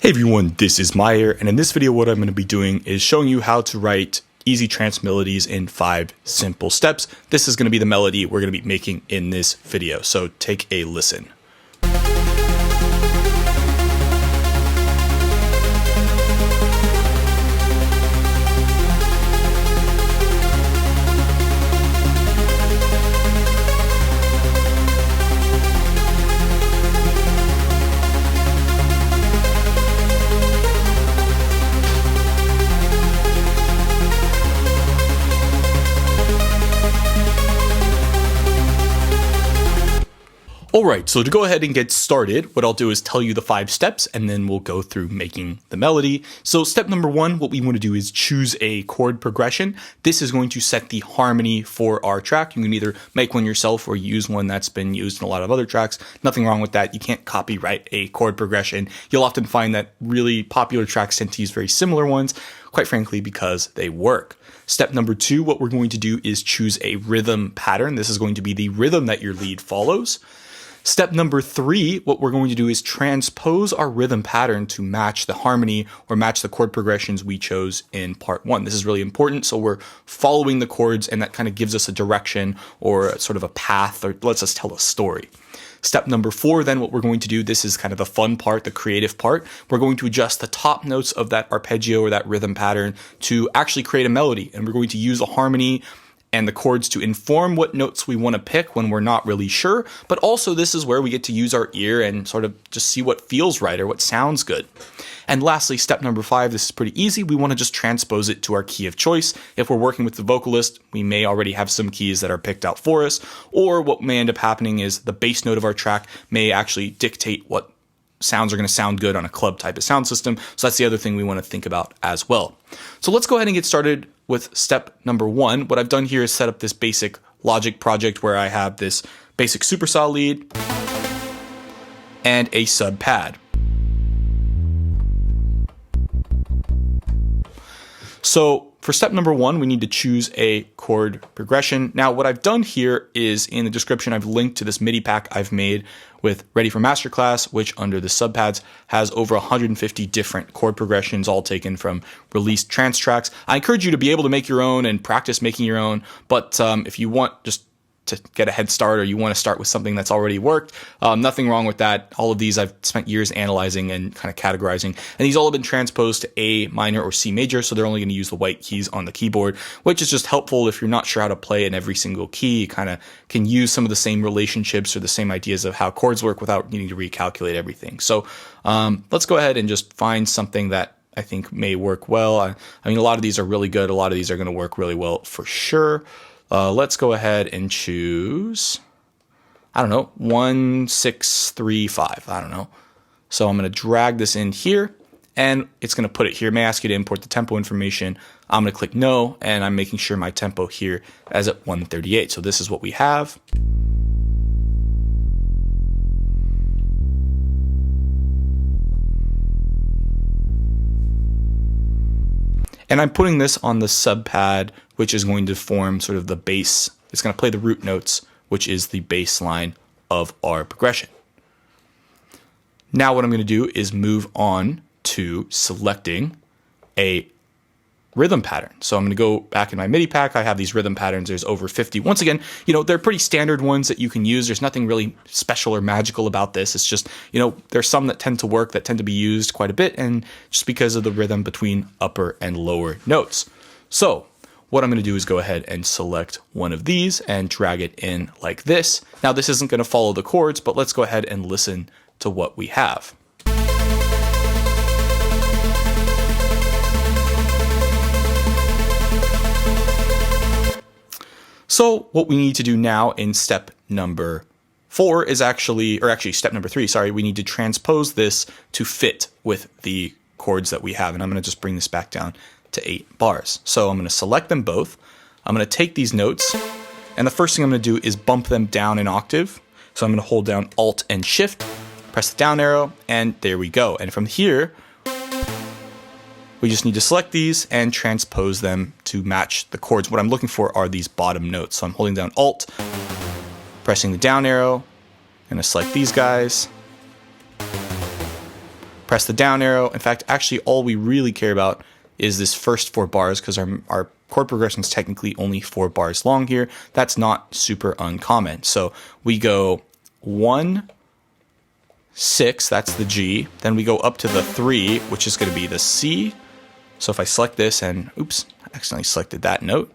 Hey everyone, this is Meyer, and in this video what I'm going to be doing is showing you how to write easy trance melodies in 5 simple steps. This is going to be the melody we're going to be making in this video, so take a listen. Alright, so to go ahead and get started, what I'll do is tell you the 5 steps and then we'll go through making the melody. So step number 1, what we want to do is choose a chord progression. This is going to set the harmony for our track. You can either make one yourself or use one that's been used in a lot of other tracks. Nothing wrong with that. You can't copyright a chord progression. You'll often find that really popular tracks tend to use very similar ones, quite frankly, because they work. Step number 2, what we're going to do is choose a rhythm pattern. This is going to be the rhythm that your lead follows. Step number 3, what we're going to do is transpose our rhythm pattern to match the harmony or match the chord progressions we chose in part 1. This is really important, so we're following the chords and that kind of gives us a direction or sort of a path or lets us tell a story. Step number 4, then what we're going to do, this is kind of the fun part, the creative part. We're going to adjust the top notes of that arpeggio or that rhythm pattern to actually create a melody, and we're going to use the harmony and the chords to inform what notes we want to pick when we're not really sure, but also this is where we get to use our ear and sort of just see what feels right or what sounds good. And lastly, step number 5, this is pretty easy. We want to just transpose it to our key of choice. If we're working with the vocalist, we may already have some keys that are picked out for us, or what may end up happening is the bass note of our track may actually dictate what sounds are going to sound good on a club type of sound system. So that's the other thing we want to think about as well. So let's go ahead and get started with step number 1. What I've done here is set up this basic Logic project where I have this basic supersaw lead and a sub pad. So for step number 1, we need to choose a chord progression. Now, what I've done here is in the description, I've linked to this MIDI pack I've made with Ready for Masterclass, which under the sub pads has over 150 different chord progressions, all taken from released trance tracks. I encourage you to be able to make your own and practice making your own, but if you want just to get a head start or you want to start with something that's already worked, nothing wrong with that. All of these I've spent years analyzing and kind of categorizing, and these all have been transposed to A minor or C major, so they're only going to use the white keys on the keyboard, which is just helpful if you're not sure how to play in every single key. You kind of can use some of the same relationships or the same ideas of how chords work without needing to recalculate everything. So let's go ahead and just find something that I think may work well. I mean, a lot of these are really good. A lot of these are going to work really well for sure. Let's go ahead and choose, I don't know, 1, 6, 3, 5. I don't know. So I'm going to drag this in here and it's going to put it here. It may ask you to import the tempo information. I'm going to click no, and I'm making sure my tempo here is at 138. So this is what we have. And I'm putting this on the sub pad, which is going to form sort of the bass. It's going to play the root notes, which is the bass line of our progression. Now what I'm going to do is move on to selecting a rhythm pattern. So I'm going to go back in my MIDI pack. I have these rhythm patterns. There's over 50. Once again, they're pretty standard ones that you can use. There's nothing really special or magical about this. It's just, there's some that tend to work, that tend to be used quite a bit, and just because of the rhythm between upper and lower notes. So what I'm going to do is go ahead and select one of these and drag it in like this. Now this isn't going to follow the chords, but let's go ahead and listen to what we have. So what we need to do now in step number 4 is actually step number 3, sorry, we need to transpose this to fit with the chords that we have. And I'm going to just bring this back down to 8 bars. So I'm going to select them both. I'm going to take these notes, and the first thing I'm going to do is bump them down an octave. So I'm going to hold down Alt and Shift, press the down arrow, and there we go. And from here, we just need to select these and transpose them to match the chords. What I'm looking for are these bottom notes. So I'm holding down Alt, pressing the down arrow, I'm going to select these guys, press the down arrow. In fact, actually all we really care about is this first 4 bars, because our chord progression is technically only 4 bars long here. That's not super uncommon. So we go 1, 6, that's the G. Then we go up to the 3, which is going to be the C. So if I select this and, oops, I accidentally selected that note.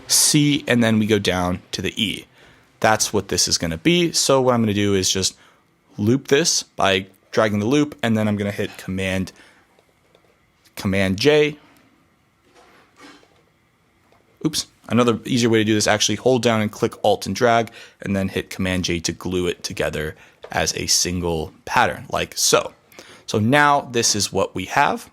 C, and then we go down to the E. That's what this is going to be. So what I'm going to do is just loop this by dragging the loop, and then I'm going to hit Command J. Oops. Another easier way to do this, actually hold down and click Alt and drag, and then hit Command J to glue it together as a single pattern, like so. So now this is what we have.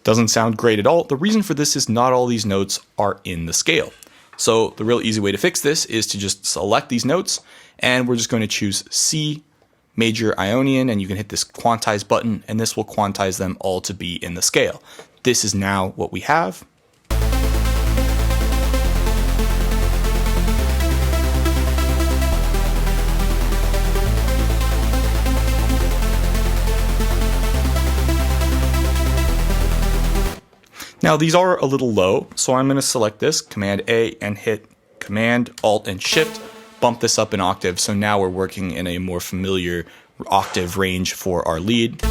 Doesn't sound great at all. The reason for this is not all these notes are in the scale. So the real easy way to fix this is to just select these notes, and we're just going to choose C major Ionian, and you can hit this quantize button, and this will quantize them all to be in the scale. This is now what we have. Now these are a little low, so I'm going to select this, Command A, and hit Command, Alt, and Shift, bump this up an octave, so now we're working in a more familiar octave range for our lead.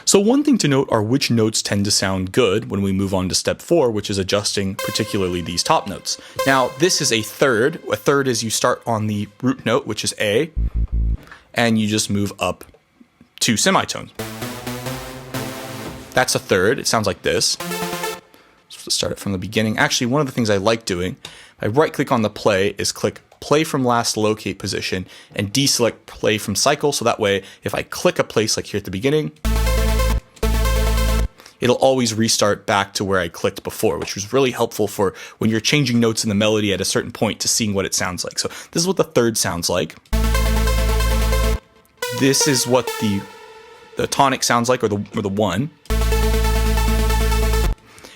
So one thing to note are which notes tend to sound good when we move on to step 4, which is adjusting particularly these top notes. Now this is a third. A third is you start on the root note, which is A, and you just move up 2 semitones. That's a third. It sounds like this. So let's start it from the beginning. Actually, one of the things I like doing, I right click on the play, is click play from last locate position and deselect play from cycle, so that way if I click a place like here at the beginning, it'll always restart back to where I clicked before, which was really helpful for when you're changing notes in the melody at a certain point to seeing what it sounds like. So this is what the third sounds like. This is what the tonic sounds like, or the 1.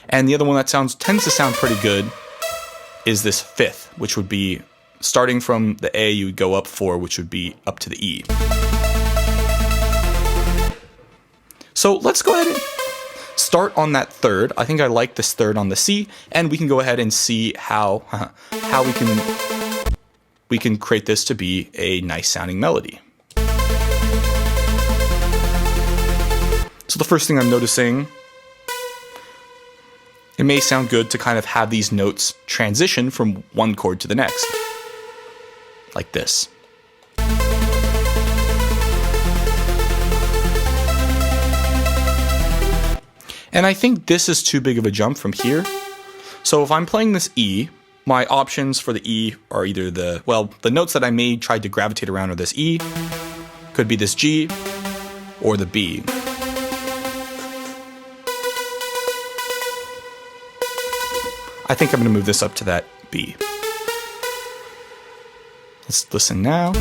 And the other one that tends to sound pretty good is this 5th, which would be starting from the A, you would go up 4, which would be up to the E. So let's go ahead and start on that third. I think I like this third on the C, and we can go ahead and see how we can create this to be a nice sounding melody. So the first thing I'm noticing, it may sound good to kind of have these notes transition from one chord to the next, like this. And I think this is too big of a jump from here. So if I'm playing this E, my options for the E are either the notes that I may try to gravitate around are this E, could be this G, or the B. I think I'm going to move this up to that B. Let's listen now.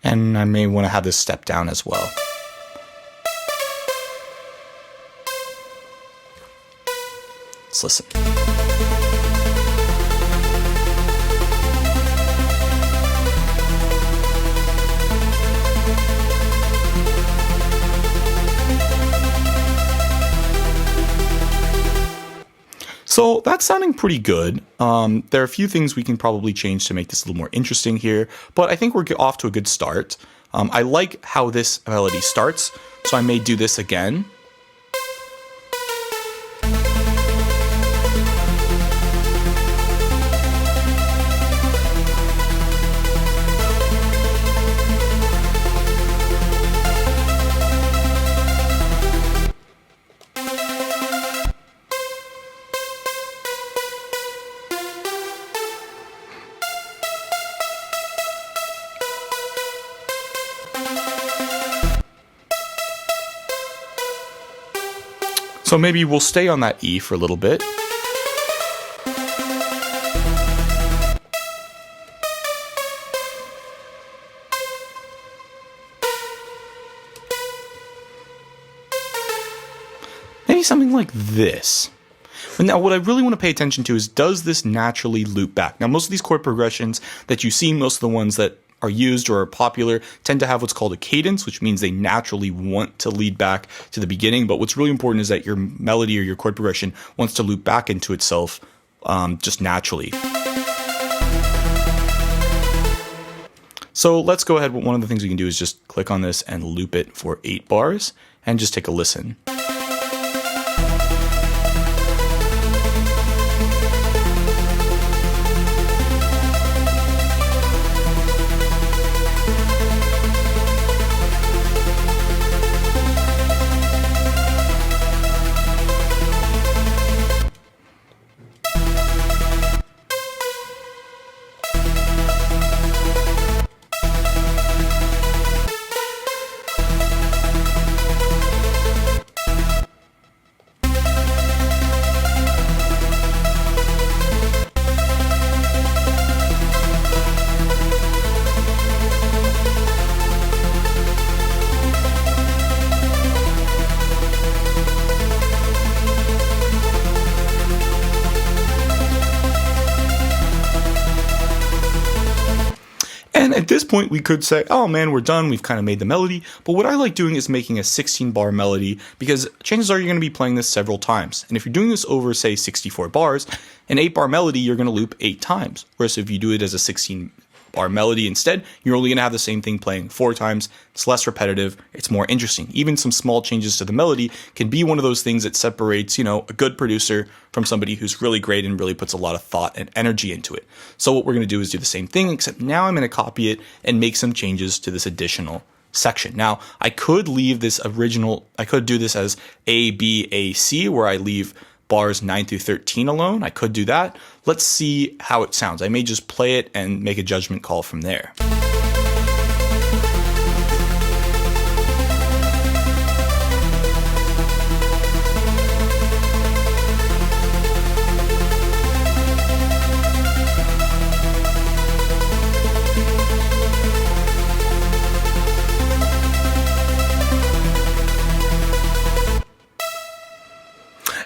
And I may want to have this step down as well. Let's listen. So that's sounding pretty good. There are a few things we can probably change to make this a little more interesting here, but I think we're off to a good start. I like how this melody starts, so I may do this again. So maybe we'll stay on that E for a little bit. maybe something like this. And now what I really want to pay attention to is, does this naturally loop back? Now, most of these chord progressions that you see, most of the ones that are used or are popular, tend to have what's called a cadence, which means they naturally want to lead back to the beginning. But what's really important is that your melody or your chord progression wants to loop back into itself just naturally. So let's go ahead. One of the things we can do is just click on this and loop it for 8 bars and just take a listen. And at this point, we could say, oh man, we're done. We've kind of made the melody. But what I like doing is making a 16-bar melody, because chances are you're going to be playing this several times. And if you're doing this over, say, 64 bars, an 8-bar melody, you're going to loop 8 times. Whereas if you do it as a 16-bar melody instead, you're only going to have the same thing playing 4 times. It's less repetitive. It's more interesting. Even some small changes to the melody can be one of those things that separates, you know, a good producer from somebody who's really great and really puts a lot of thought and energy into it. So what we're going to do is do the same thing, except now I'm going to copy it and make some changes to this additional section. Now, I could leave this I could do this as A, B, A, C, where I leave bars 9 through 13 alone. I could do that. Let's see how it sounds. I may just play it and make a judgment call from there.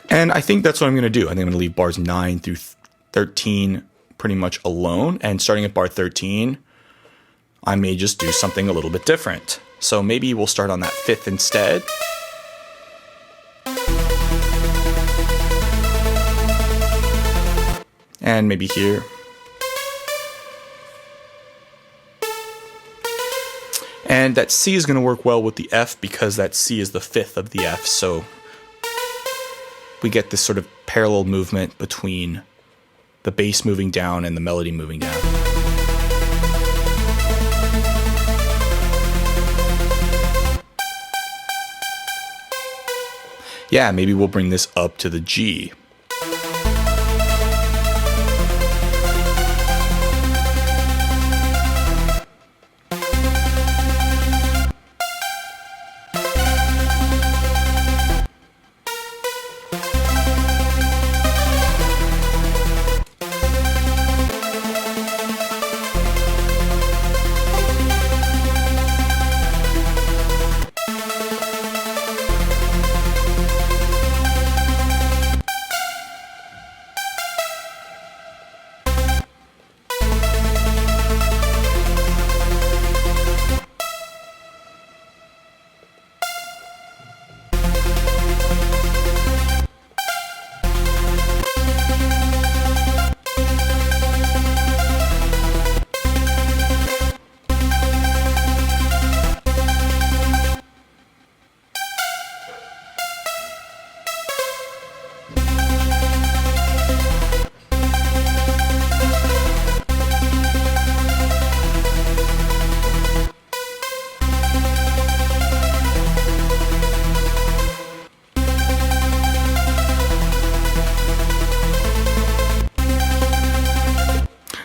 And I think that's what I'm going to do. I think I'm going to leave bars 9 through 13 pretty much alone. And starting at bar 13, I may just do something a little bit different. So maybe we'll start on that 5th instead. And maybe here. And that C is going to work well with the F, because that C is the 5th of the F. So we get this sort of parallel movement between the bass moving down and the melody moving down. Yeah, maybe we'll bring this up to the G.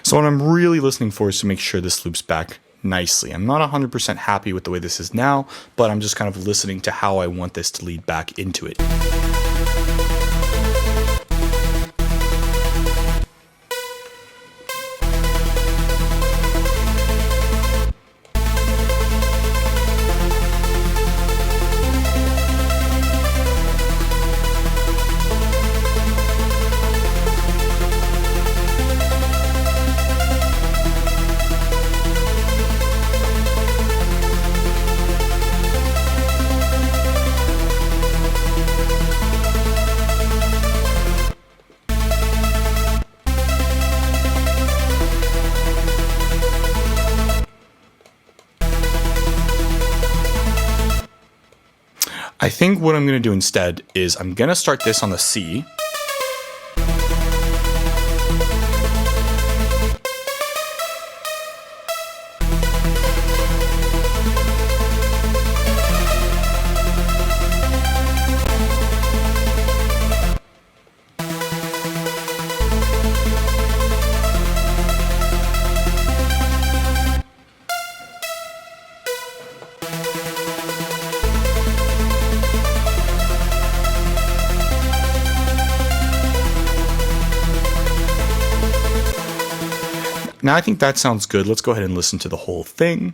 So what I'm really listening for is to make sure this loops back nicely. I'm not 100% happy with the way this is now, but I'm just kind of listening to how I want this to lead back into it. I think what I'm going to do instead is I'm going to start this on the C. Now I think that sounds good. Let's go ahead and listen to the whole thing.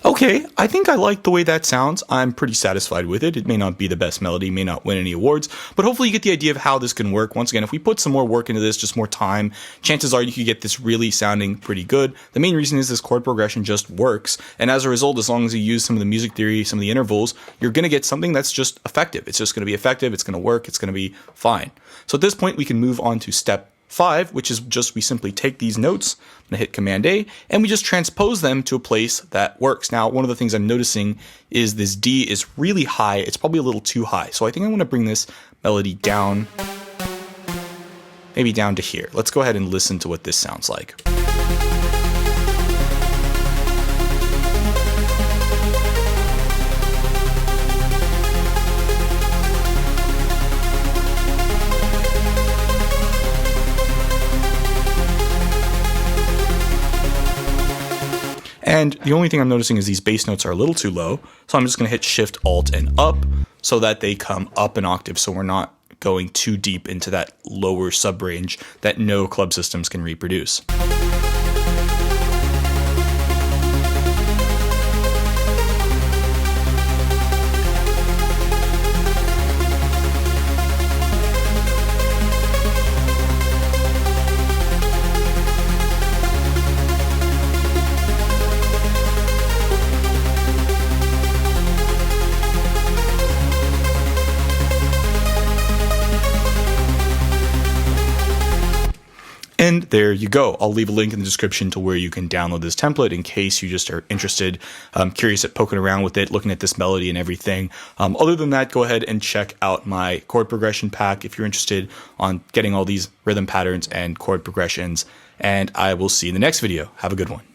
Okay, I think I like the way that sounds. I'm pretty satisfied with it. It may not be the best melody, may not win any awards, but hopefully you get the idea of how this can work. Once again, if we put some more work into this, just more time, chances are you could get this really sounding pretty good. The main reason is this chord progression just works, and as a result, as long as you use some of the music theory, some of the intervals, you're going to get something that's just effective. It's just going to be effective, it's going to work, it's going to be fine. So at this point, we can move on to step 5, which is just we simply take these notes, I'm going to hit Command A, and we just transpose them to a place that works. Now, one of the things I'm noticing is this D is really high. It's probably a little too high. So I think I want to bring this melody down, maybe down to here. Let's go ahead and listen to what this sounds like. And the only thing I'm noticing is these bass notes are a little too low. So I'm just going to hit Shift, Alt, and up so that they come up an octave. So we're not going too deep into that lower sub-range that no club systems can reproduce. And there you go. I'll leave a link in the description to where you can download this template in case you just are interested, curious at poking around with it, looking at this melody and everything. Other than that, go ahead and check out my chord progression pack if you're interested on getting all these rhythm patterns and chord progressions. And I will see you in the next video. Have a good one.